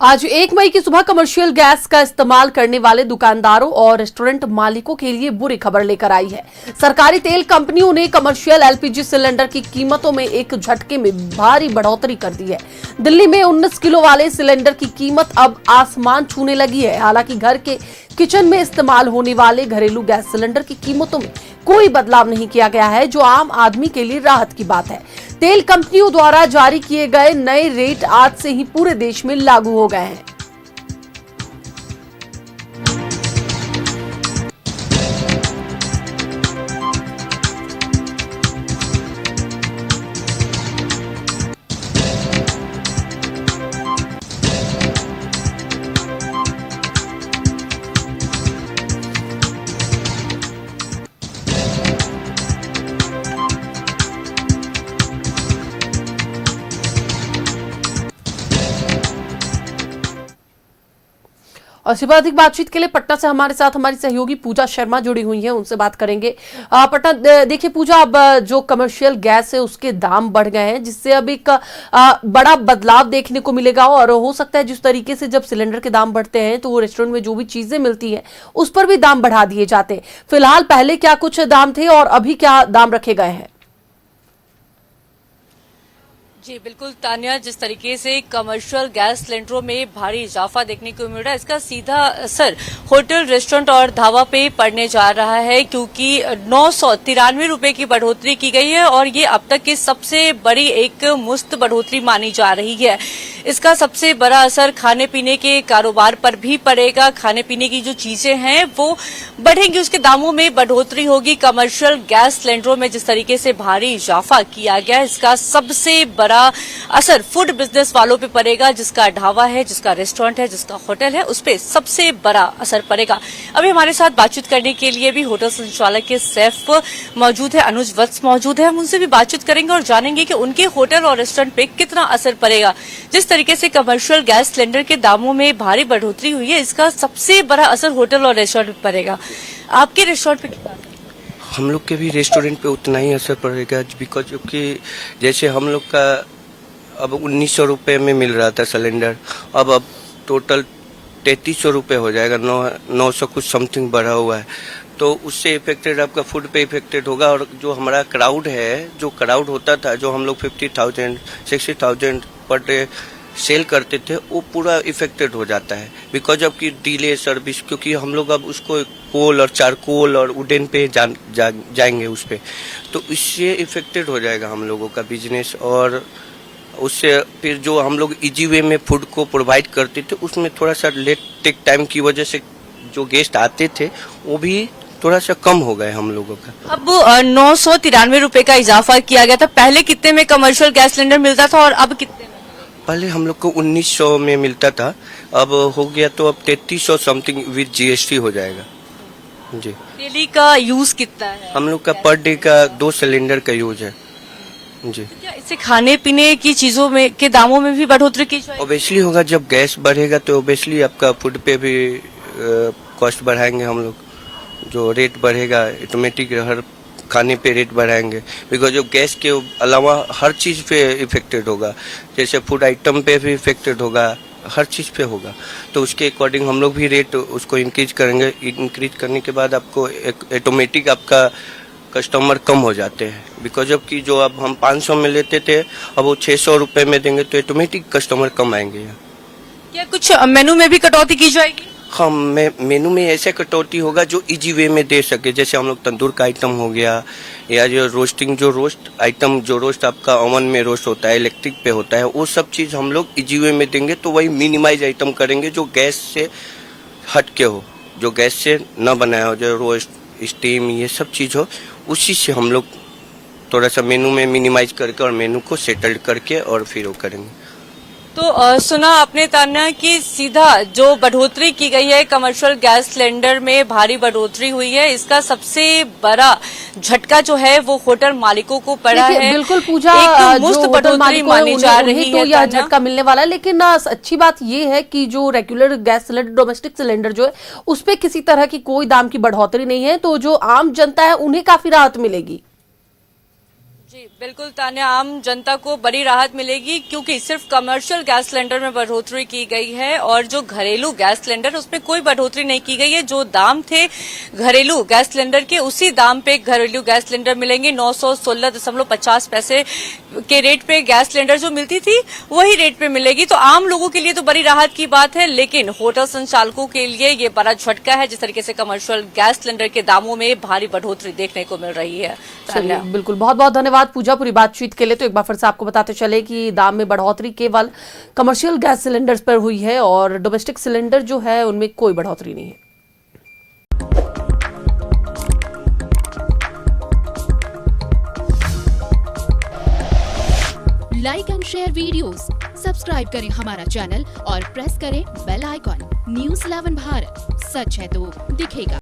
आज 1 मई की सुबह कमर्शियल गैस का इस्तेमाल करने वाले दुकानदारों और रेस्टोरेंट मालिकों के लिए बुरी खबर लेकर आई है। सरकारी तेल कंपनियों ने कमर्शियल एलपीजी सिलेंडर की कीमतों में एक झटके में भारी बढ़ोतरी कर दी है। दिल्ली में 19 किलो वाले सिलेंडर की कीमत अब आसमान छूने लगी है। हालांकि घर के किचन में इस्तेमाल होने वाले घरेलू गैस सिलेंडर की कीमतों में कोई बदलाव नहीं किया गया है, जो आम आदमी के लिए राहत की बात है। तेल कंपनियों द्वारा जारी किए गए नए रेट आज से ही पूरे देश में लागू हो गए हैं। और इसी पर अधिक बातचीत के लिए पटना से हमारे साथ हमारी सहयोगी पूजा शर्मा जुड़ी हुई हैं, उनसे बात करेंगे। पटना, देखिए पूजा, अब जो कमर्शियल गैस है उसके दाम बढ़ गए हैं, जिससे अब एक बड़ा बदलाव देखने को मिलेगा। और हो सकता है जिस तरीके से जब सिलेंडर के दाम बढ़ते हैं तो वो रेस्टोरेंट में जो भी चीजें मिलती हैं उस पर भी दाम बढ़ा दिए जाते हैं। फिलहाल पहले क्या कुछ दाम थे और अभी क्या दाम रखे गए हैं? जी बिल्कुल तानिया, जिस तरीके से कमर्शियल गैस सिलेंडरों में भारी इजाफा देखने को मिल रहा है, इसका सीधा असर होटल, रेस्टोरेंट और ढाबा पे पड़ने जा रहा है, क्योंकि 993 रुपए की बढ़ोतरी की गई है और ये अब तक की सबसे बड़ी एक मुश्त बढ़ोतरी मानी जा रही है। इसका सबसे बड़ा असर खाने पीने के कारोबार पर भी पड़ेगा। खाने पीने की जो चीजें हैं वो बढ़ेंगी, उसके दामों में बढ़ोतरी होगी। कमर्शियल गैस सिलेंडरों में जिस तरीके से भारी इजाफा किया गया, इसका सबसे बड़ा असर फूड बिजनेस वालों पे पड़ेगा। जिसका ढाबा है, जिसका रेस्टोरेंट है, जिसका होटल है, उस पे सबसे बड़ा असर पड़ेगा। अभी हमारे साथ बातचीत करने के लिए भी होटल संचालक के सैफ मौजूद है, अनुज वत्स मौजूद है। हम उनसे भी बातचीत करेंगे और जानेंगे कि उनके होटल और रेस्टोरेंट पे कितना असर पड़ेगा। जिस तरीके से कमर्शियल गैस सिलेंडर के दामों में भारी बढ़ोतरी हुई है, इसका सबसे बड़ा असर होटल और रेस्टोरेंट पे पड़ेगा। आपके रेस्टोरेंट पे कितना? हम लोग के भी रेस्टोरेंट पे उतना ही असर पड़ेगा, बिकॉज क्योंकि जैसे हम लोग का अब 1900 रुपये में मिल रहा था सिलेंडर, अब टोटल 3300 रुपये हो जाएगा। 900 कुछ समथिंग बढ़ा हुआ है, तो उससे इफेक्टेड आपका फूड पे इफेक्टेड होगा। और जो हमारा क्राउड है, जो क्राउड होता था, जो हम लोग 50,000 60,000 पर डे सेल करते थे, वो पूरा इफेक्टेड हो जाता है बिकॉज ऑफ की डिले सर्विस। क्योंकि हम लोग अब उसको कोल और चारकोल और वुडन पे जाएंगे उस पे, तो इससे इफेक्टेड हो जाएगा हम लोगों का बिजनेस। और उससे फिर जो हम लोग इजी वे में फूड को प्रोवाइड करते थे, उसमें थोड़ा सा लेट टेक टाइम की वजह से जो गेस्ट आते थे वो भी थोड़ा सा कम हो गए हम लोगों का। अब 993 रुपए का इजाफा किया गया था। पहले कितने में कमर्शियल गैस सिलेंडर मिलता था और अब कितने में? पहले हम लोग को 1900 में मिलता था, अब हो गया तो अब 3300 समथिंग विद जीएसटी हो जाएगा। जी। डेली का यूज कितना है? हम लोग का पर डे का 2 सिलेंडर का यूज है। जी। क्या इससे खाने पीने की चीजों में के दामों में भी बढ़ोतरी की जाएगी? ओबियसली होगा, जब गैस बढ़ेगा तो ओबियसली आपका फूड पे भी कॉस्ट बढ़ाएंगे हम लोग। जो रेट बढ़ेगा ऑटोमेटिक हर खाने पे रेट बढ़ाएंगे, बिकॉज जो गैस के अलावा हर चीज़ पे इफेक्टेड होगा। जैसे फूड आइटम पे भी इफेक्टेड होगा, हर चीज़ पे होगा, तो उसके अकॉर्डिंग हम लोग भी रेट उसको इंक्रीज करेंगे। इंक्रीज करने के बाद आपको ऑटोमेटिक आपका कस्टमर कम हो जाते हैं, बिकॉज ऑफ कि जो अब हम 500 में लेते थे, अब वो 600 रुपये में देंगे, तो ऑटोमेटिक कस्टमर कम आएंगे। क्या कुछ मेनू में भी कटौती की जाएगी? हाँ, मेनू में ऐसे कटौती होगा जो इजी वे में दे सके। जैसे हम लोग तंदूर का आइटम हो गया, या जो रोस्टिंग, जो रोस्ट आइटम, जो रोस्ट आपका ओवन में रोस्ट होता है, इलेक्ट्रिक पे होता है, वो सब चीज़ हम लोग इजी वे में देंगे। तो वही मिनिमाइज आइटम करेंगे जो गैस से हट के हो, जो गैस से न बनाया हो, जो रोस्ट, स्टीम, ये सब चीज़ हो, उसी से हम लोग थोड़ा सा मेनू में मिनिमाइज करके और मेनू को सेटल्ड करके और फिर वो करेंगे। तो सुना आपने तान्या कि सीधा जो बढ़ोतरी की गई है, कमर्शियल गैस सिलेंडर में भारी बढ़ोतरी हुई है, इसका सबसे बड़ा झटका जो है वो होटल मालिकों को पड़ा है। बिल्कुल पूजा, एक मुफ्त बढ़ोतरी मानी जा रही है, तो यह झटका मिलने वाला है। लेकिन अच्छी बात ये है कि जो regular gas cylinder, domestic cylinder जो है, उस पर किसी तरह की कोई दाम की बढ़ोतरी नहीं है, तो जो आम जनता है उन्हें काफी राहत मिलेगी। जी बिल्कुल तान्या, आम जनता को बड़ी राहत मिलेगी क्योंकि सिर्फ कमर्शियल गैस सिलेंडर में बढ़ोतरी की गई है और जो घरेलू गैस सिलेंडर उसमें कोई बढ़ोतरी नहीं की गई है। जो दाम थे घरेलू गैस सिलेंडर के, उसी दाम पे घरेलू गैस सिलेंडर मिलेंगे। 916.50 पैसे के रेट पे गैस सिलेंडर जो मिलती थी वही रेट पे मिलेगी। तो आम लोगों के लिए तो बड़ी राहत की बात है, लेकिन होटल संचालकों के लिए ये बड़ा झटका है जिस तरीके से कमर्शियल गैस सिलेंडर के दामों में भारी बढ़ोतरी देखने को मिल रही है। चलिए, बिल्कुल, बहुत बहुत धन्यवाद पूजा पूरी बातचीत के लिए। तो एक बार फिर से आपको बताते चले कि दाम में बढ़ोतरी केवल कमर्शियल गैस सिलेंडर्स पर हुई है और डोमेस्टिक सिलेंडर जो है उनमें कोई बढ़ोतरी नहीं है। Like and share videos, subscribe करें हमारा चैनल और प्रेस करें बेल आइकॉन। न्यूज़ 11 भारत, सच है तो दिखेगा।